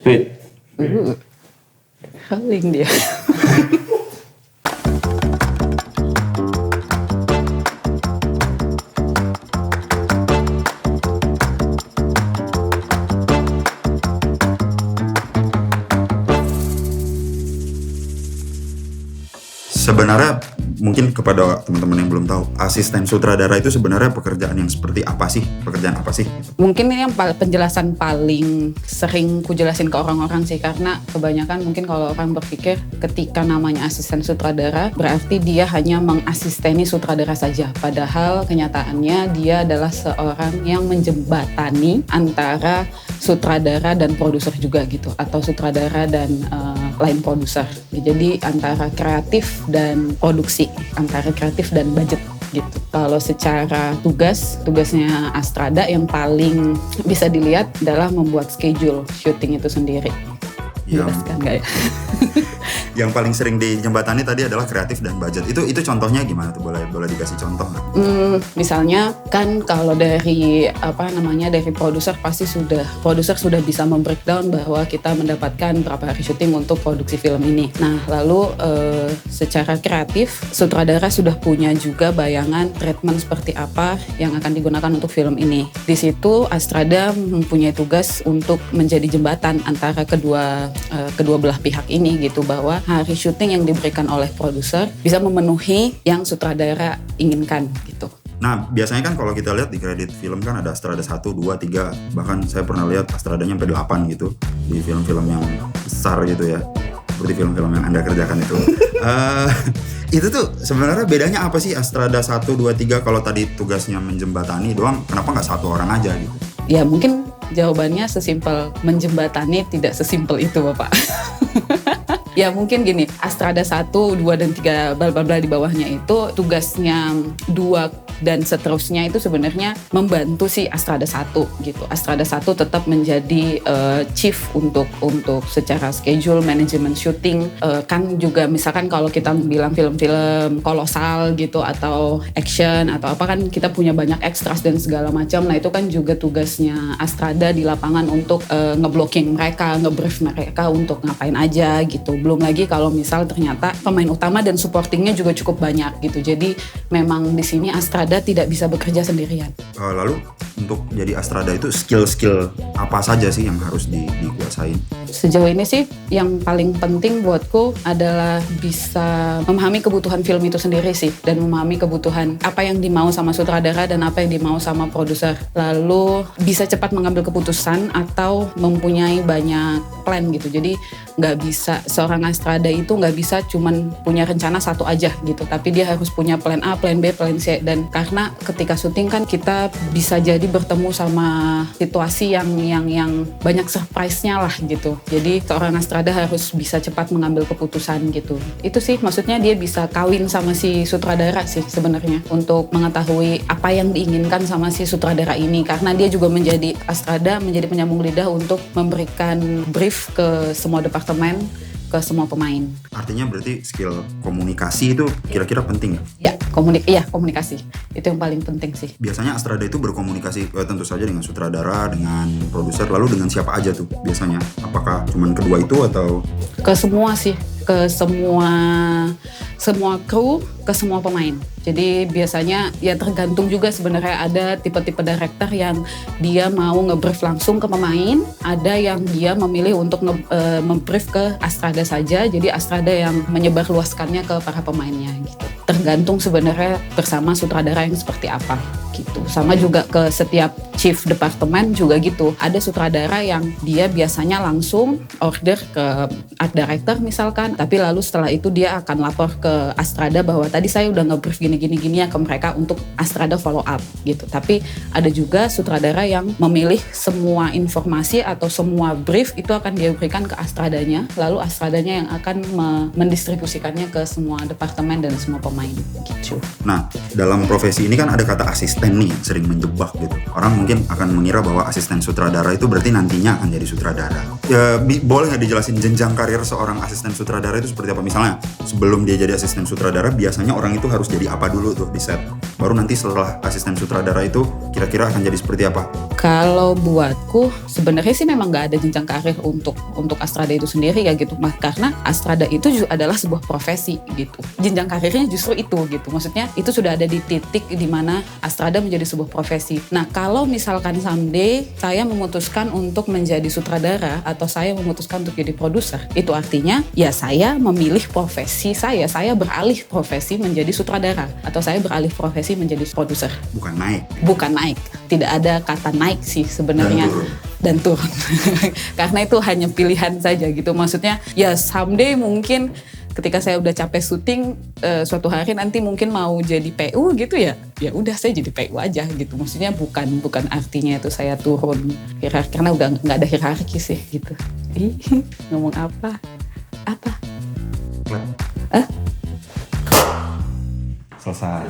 Fit. Paling dia. Sebenarnya mungkin kepada teman-teman yang belum tahu, asisten sutradara itu sebenarnya pekerjaan yang seperti apa sih? Pekerjaan apa sih? Mungkin ini yang penjelasan paling sering ku jelasin ke orang-orang sih, karena kebanyakan mungkin kalau orang berpikir ketika namanya asisten sutradara berarti dia hanya mengasisteni sutradara saja, padahal kenyataannya dia adalah seorang yang menjembatani antara sutradara dan produser juga gitu, atau sutradara dan line produser. Jadi antara kreatif dan produksi, antara kreatif dan budget gitu. Kalau secara tugasnya Astrada yang paling bisa dilihat adalah membuat schedule syuting itu sendiri. Jelaskan nggak ya? Yang paling sering dijembatani tadi adalah kreatif dan budget. Itu contohnya gimana tuh? Boleh dikasih contoh nggak? Misalnya kan kalau dari dari produser pasti produser sudah bisa membreakdown bahwa kita mendapatkan berapa hari syuting untuk produksi film ini. Nah lalu secara kreatif sutradara sudah punya juga bayangan treatment seperti apa yang akan digunakan untuk film ini. Di situ Astrada mempunyai tugas untuk menjadi jembatan antara kedua belah pihak ini gitu, bahwa hari syuting yang diberikan oleh produser bisa memenuhi yang sutradara inginkan gitu. Nah biasanya kan kalau kita lihat di kredit film kan ada Astrada 1, 2, 3, bahkan saya pernah lihat Astradanya sampai 8 gitu di film-film yang besar gitu ya, seperti film-film yang Anda kerjakan itu. Itu tuh sebenarnya bedanya apa sih Astrada 1, 2, 3 kalau tadi tugasnya menjembatani doang, kenapa nggak satu orang aja gitu? Ya mungkin jawabannya sesimpel menjembatani, tidak sesimpel itu Bapak. Ya mungkin gini, Astrada 1, 2, dan 3 bla di bawahnya itu tugasnya 2 dan seterusnya itu sebenarnya membantu si Astrada 1 gitu. Astrada 1 tetap menjadi chief untuk secara schedule, manajemen syuting. Kan juga misalkan kalau kita bilang film-film kolosal gitu atau action atau apa, kan kita punya banyak extras dan segala macam. Nah itu kan juga tugasnya Astrada di lapangan untuk ngeblocking mereka, ngebrief mereka untuk ngapain aja gitu. Belum lagi kalau misal ternyata pemain utama dan supportingnya juga cukup banyak gitu. Jadi memang di sini Astrada tidak bisa bekerja sendirian. Lalu untuk jadi Astrada itu skill apa saja sih yang harus dikuasain? Sejauh ini sih yang paling penting buatku adalah bisa memahami kebutuhan film itu sendiri sih, dan memahami kebutuhan apa yang dimau sama sutradara dan apa yang dimau sama produser. Lalu bisa cepat mengambil keputusan atau mempunyai banyak plan gitu. Jadi nggak bisa, seorang Astrada itu nggak bisa cuman punya rencana satu aja gitu, tapi dia harus punya plan A, plan B, plan C. Dan karena ketika syuting kan kita bisa jadi bertemu sama situasi yang banyak surprise-nya lah gitu. Jadi seorang Astrada harus bisa cepat mengambil keputusan gitu. Itu sih maksudnya dia bisa kawin sama si sutradara sih sebenarnya, untuk mengetahui apa yang diinginkan sama si sutradara ini, karena dia juga menjadi Astrada, menjadi penyambung lidah untuk memberikan brief ke semua departemen, ke semua pemain. Artinya berarti skill komunikasi itu kira-kira penting ya? Ya, komunikasi. Itu yang paling penting sih. Biasanya Astrada itu berkomunikasi tentu saja dengan sutradara, dengan produser, lalu dengan siapa aja tuh biasanya? Apakah cuma kedua itu atau? Ke semua sih, ke semua kru, ke semua pemain. Jadi biasanya ya tergantung juga sebenarnya, ada tipe-tipe director yang dia mau ngebrief langsung ke pemain, ada yang dia memilih untuk membrief ke Astrada saja, jadi Astrada yang menyebarluaskannya ke para pemainnya gitu. Tergantung sebenarnya bersama sutradara yang seperti apa gitu. Sama juga ke setiap chief departemen juga gitu. Ada sutradara yang dia biasanya langsung order ke art director misalkan, tapi lalu setelah itu dia akan lapor ke Astrada bahwa tadi saya udah nge-brief gini ya ke mereka untuk Astrada follow up gitu. Tapi ada juga sutradara yang memilih semua informasi atau semua brief itu akan dia berikan ke Astradanya, lalu Astradanya yang akan mendistribusikannya ke semua departemen dan semua pemain gitu. Nah, dalam profesi ini kan ada kata asisten nih yang sering menjebak gitu. Orang mungkin akan mengira bahwa asisten sutradara itu berarti nantinya akan jadi sutradara. Ya, boleh nggak dijelasin jenjang karir seorang asisten sutradara itu seperti apa? Misalnya sebelum dia jadi asisten sutradara biasanya orang itu harus jadi apa dulu tuh di set? baru nanti setelah asisten sutradara itu kira-kira akan jadi seperti apa? Kalau buatku sebenarnya sih memang nggak ada jenjang karir untuk Astrada itu sendiri ya gitu, karena Astrada itu adalah sebuah profesi gitu. Jenjang karirnya justru itu gitu. Maksudnya itu sudah ada di titik di mana Astrada menjadi sebuah profesi. Nah, kalau misalkan someday saya memutuskan untuk menjadi sutradara atau saya memutuskan untuk jadi produser, itu artinya ya saya memilih profesi saya beralih profesi menjadi sutradara atau saya beralih profesi menjadi produser. Bukan naik. Bukan naik. Tidak ada kata naik sih sebenarnya. Dan turun. Karena itu hanya pilihan saja gitu. Maksudnya ya someday mungkin ketika saya udah capek syuting, suatu hari nanti mungkin mau jadi PU gitu ya. Ya udah saya jadi PU aja gitu. Maksudnya bukan artinya itu saya turun hierarki, karena udah nggak ada hierarki sih gitu. Ngomong apa? Selesai.